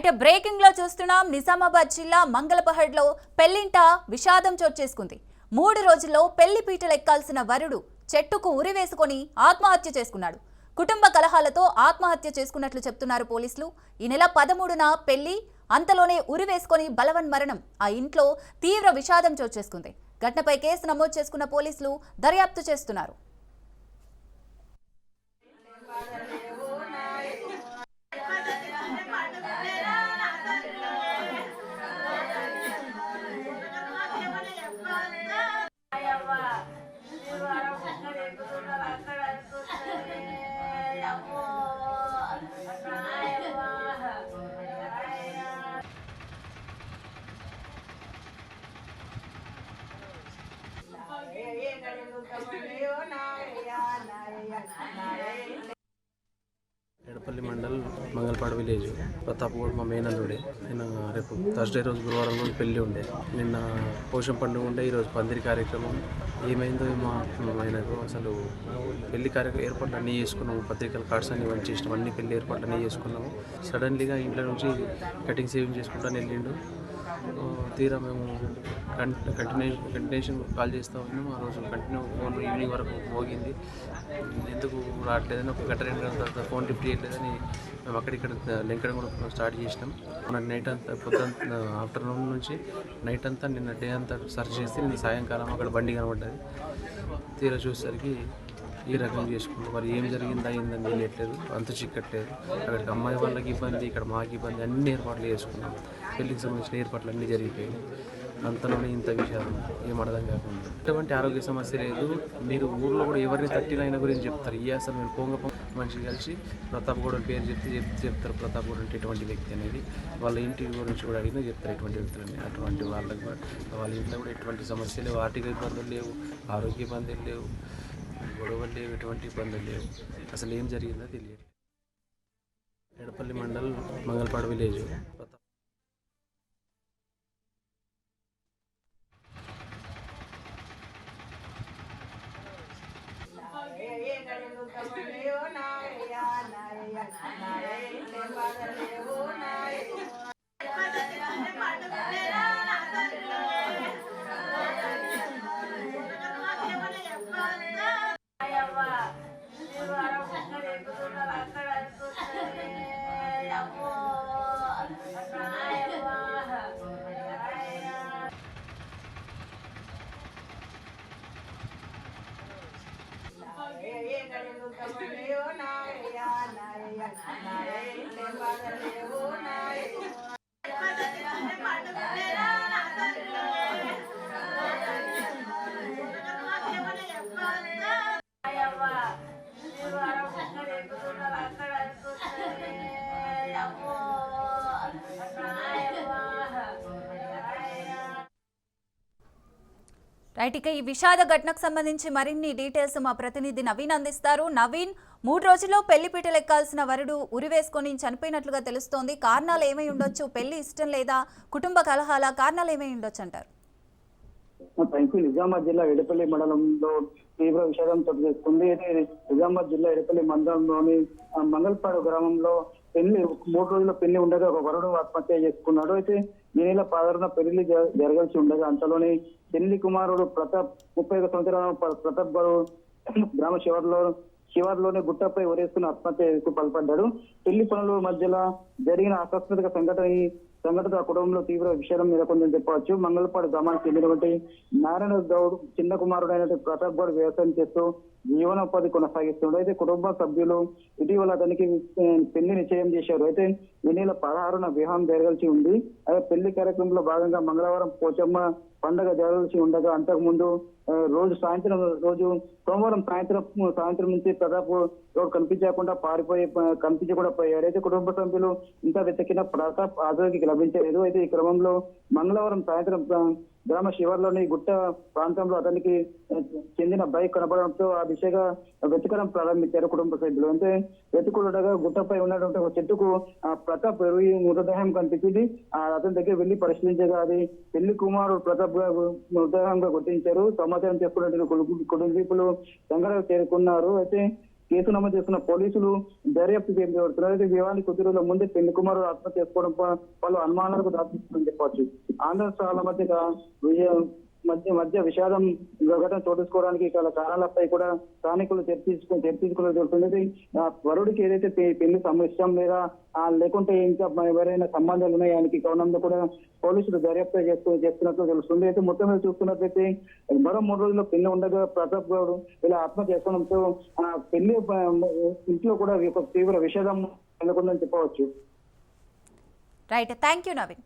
Right breaking లో చూస్తున్నాం. నిజామాబాద్ జిల్లా మంగళపహడ్లో పెళ్లింట విషాదం చోటు చేసుకుంది. 3 రోజుల్లో పెళ్లి పీటలు ఎక్కాల్సిన వరుడు చెట్టుకు ఉరివేసుకొని ఆత్మహత్య చేసుకున్నాడు. కుటుంబ కలహాలతో ఆత్మహత్య చేసుకున్నట్లు చెప్తున్నారు పోలీసులు. ఈ నెల 13న పెళ్లి, అంతలోనే ఉరివేసుకొని బలవన్మరణం. ఆ ఇంట్లో తీవ్ర విషాదం చోటు చేసుకుంది. ఘటనపై కేసు నమోదు చేసుకున్న పోలీసులు దర్యాప్తు చేస్తున్నారు. ఎడపల్లి మండల్ మంగళపాడు విలేజ్ ప్రతాప్గూడ మా మేనల్లుడే. నేను రేపు థర్స్డే రోజు గురువారం రోజు పెళ్ళి ఉండే. నిన్న పోషం పండుగ ఉండే. ఈరోజు పందిరి కార్యక్రమం. ఏమైందో ఆయనకు అసలు పెళ్లి ఏర్పాట్లు అన్నీ చేసుకున్నాము. పత్రికల కార్డ్స్ అన్నీ వంచేసినాము. అన్ని పెళ్లి ఏర్పాట్లు అన్నీ చేసుకున్నాము. సడన్లీగా ఇంట్లో నుంచి కటింగ్ సేవింగ్ చేసుకుంటాను వెళ్ళిండు. తీరా మేము కంటిన్యూషన్ కాల్ చేస్తూ ఉన్నాము. ఆ రోజు కంటిన్యూ ఫోన్ ఈవినింగ్ వరకు మోగింది. ఎందుకు రావట్లేదని ఒక గంట 2 గంటల తర్వాత ఫోన్ లిఫ్ట్ చేయట్లేదని మేము అక్కడిక్కడ లెంకడం కూడా స్టార్ట్ చేసినాం. నైట్ అంతా పొద్దున్న ఆఫ్టర్నూన్ నుంచి నైట్ అంతా నిన్న డే అంతా సర్చ్ చేస్తే నిన్న సాయంకాలం అక్కడ బండి కనబడ్డది. తీరా చూసేసరికి ఈ రకం చేసుకుంటాం. మరి ఏం జరిగిందా అయిందని తెలియట్లేదు, అంత చిక్కట్లేదు. అక్కడికి అమ్మాయి వాళ్ళకి ఇబ్బంది, ఇక్కడ మాకు ఇబ్బంది. అన్ని ఏర్పాట్లు చేసుకున్నాం. పెళ్లికి సంబంధించిన ఏర్పాట్లు అన్నీ జరిగిపోయాయి. అంతలోనే ఇంత విషయాలు ఏం అర్థం కాకుండా ఎటువంటి ఆరోగ్య సమస్య లేదు. మీరు ఊర్లో కూడా ఎవరిని తట్టిన ఆయన గురించి చెప్తారు. ఈ అసలు మీరు పొంగ మనిషి కలిసి ప్రతాప్గౌడ పేరు చెప్తారు. ప్రతాప్గౌడ అంటే ఎటువంటి వ్యక్తి అనేది వాళ్ళ ఇంటి గురించి కూడా అడిగినా చెప్తారు. ఎటువంటి వ్యక్తులని అటువంటి వాళ్ళకి వాళ్ళ ఇంట్లో కూడా ఎటువంటి సమస్యలు లేవు. ఆర్థిక ఇబ్బందులు లేవు, ఆరోగ్య ఇబ్బందులు లేవు, గొడవలు లేవు, ఎటువంటి ఇబ్బందులు లేవు. అసలు ఏం జరిగిందో తెలియదు. Edapalli mandal Mangalapadu village right. ఇక ఈ విషాద ఘటనకు సంబంధించి మరిన్ని డీటెయిల్స్ మా ప్రతినిధి నవీన్ అందిస్తారు. నవీన్, 3 రోజుల్లో పెళ్లి పీటలు ఎక్కాల్సిన వరుడు ఉరివేసుకొని చనిపోయినట్లుగా తెలుస్తోంది. కారణాలు ఏమై ఉండొచ్చు? పెళ్లి ఇష్టం లేదా, కుటుంబ కలహాల కారణాలు ఏమై ఉండొచ్చు అంటారు? నిజామాబాద్ జిల్లా ఎడపల్లి మండలంలో తీవ్ర విషాదం చోటు చేసుకుంది. నిజామాబాద్ జిల్లా ఎడపల్లి మండలంలోని మంగళపాడు గ్రామంలో పెళ్లి 3 రోజుల పెళ్లి ఉండగా ఒక వరుడు ఆత్మహత్య చేసుకున్నాడు. అయితే ఈ నెల 16న పెళ్లి జరగాల్సి ఉండగా అంతలోనే పెళ్లి కుమారుడు ప్రతాప్ 31 సంవత్సరాల ప్రతాప్ గారు గ్రామ శివార్లోనే గుట్టపై ఉరేసుకుని ఆత్మహత్యకు పాల్పడ్డాడు. పెళ్లి పనుల మధ్యలో జరిగిన ఆకస్మిక సంఘటన ఆ కుటుంబంలో తీవ్ర విషాదం నెలకొందని చెప్పవచ్చు. మంగళపాడు గ్రామానికి చెందినటువంటి నారాయణ గౌడ్ చిన్న కుమారుడు అయిన ప్రతాప్ గౌడ్ వ్యవసాయం చేస్తూ జీవనోపాధి కొనసాగిస్తున్నాడు. అయితే కుటుంబ సభ్యులు ఇటీవల అతనికి పెళ్లి నిశ్చయం చేశారు. అయితే ఈ నెల 16న వివాహం జరగాల్సి ఉంది. అయితే పెళ్లి కార్యక్రమంలో భాగంగా మంగళవారం పోచమ్మ పండుగ జరగాల్సి ఉండగా అంతకుముందు సోమవారం సాయంత్రం నుంచి ప్రతాప్ గౌడ్ కనిపించకుండా పోయాడు. అయితే కుటుంబ సభ్యులు ఇంత వెతికిన ప్రతాప్ ఆచూకీకి లభించలేదు. అయితే ఈ క్రమంలో మంగళవారం సాయంత్రం గ్రామ శివార్లోని గుట్ట ప్రాంతంలో అతనికి చెందిన బైక్ కనబడడంతో ఆ దిశగా వెతకడం ప్రారంభించారు కుటుంబ సభ్యులు. అంటే వెతుకుడగా గుట్టపై ఉన్నటువంటి ఒక చెట్టుకు ప్రతాప్ మృతదేహం కనిపించింది. అతని దగ్గర వెళ్లి పరిశీలించగా అది పెళ్లి కుమారుడు ప్రతాప్ మృతదేహంగా గుర్తించారు. సమాచారం చేసుకున్నట్టు కుటుంబీకులు సంఘటన చేరుకున్నారు. అయితే కేసు నమోదు చేస్తున్న పోలీసులు దర్యాప్తు చేపడుతున్నారు. అయితే వివాహానికి కొద్ది రోజుల ముందే పెళ్లి కుమారుడు ఆత్మహత్య చేసుకోవడం పలు అనుమానాలకు దారితీస్తుందని చెప్పవచ్చు. ఆంధ్ర రాష్ట్రాల మధ్య విషాదం ఘటన చోటించుకోవడానికి గల కారణాలపై కూడా స్థానికులు చర్చించుకుని జరుగుతుంది. వరుడికి ఏదైతే పెళ్లి ఇష్టం లేదా లేకుంటే ఇంకా ఎవరైనా సంబంధాలు ఉన్నాయి ఆయనకి కోణంలో కూడా పోలీసులు దర్యాప్తు చేస్తున్నట్లు తెలుస్తుంది. అయితే మొత్తం మీద చూస్తున్నట్లయితే మరో 3 రోజుల్లో పెళ్లి ఉండగా ప్రతాప్ గౌడ్ ఇలా ఆత్మహత్య చేసుకోవడంతో పెళ్లి ఇంట్లో కూడా ఒక తీవ్ర విషాదం నెలకొందని చెప్పవచ్చు. Right, thank you Naveen.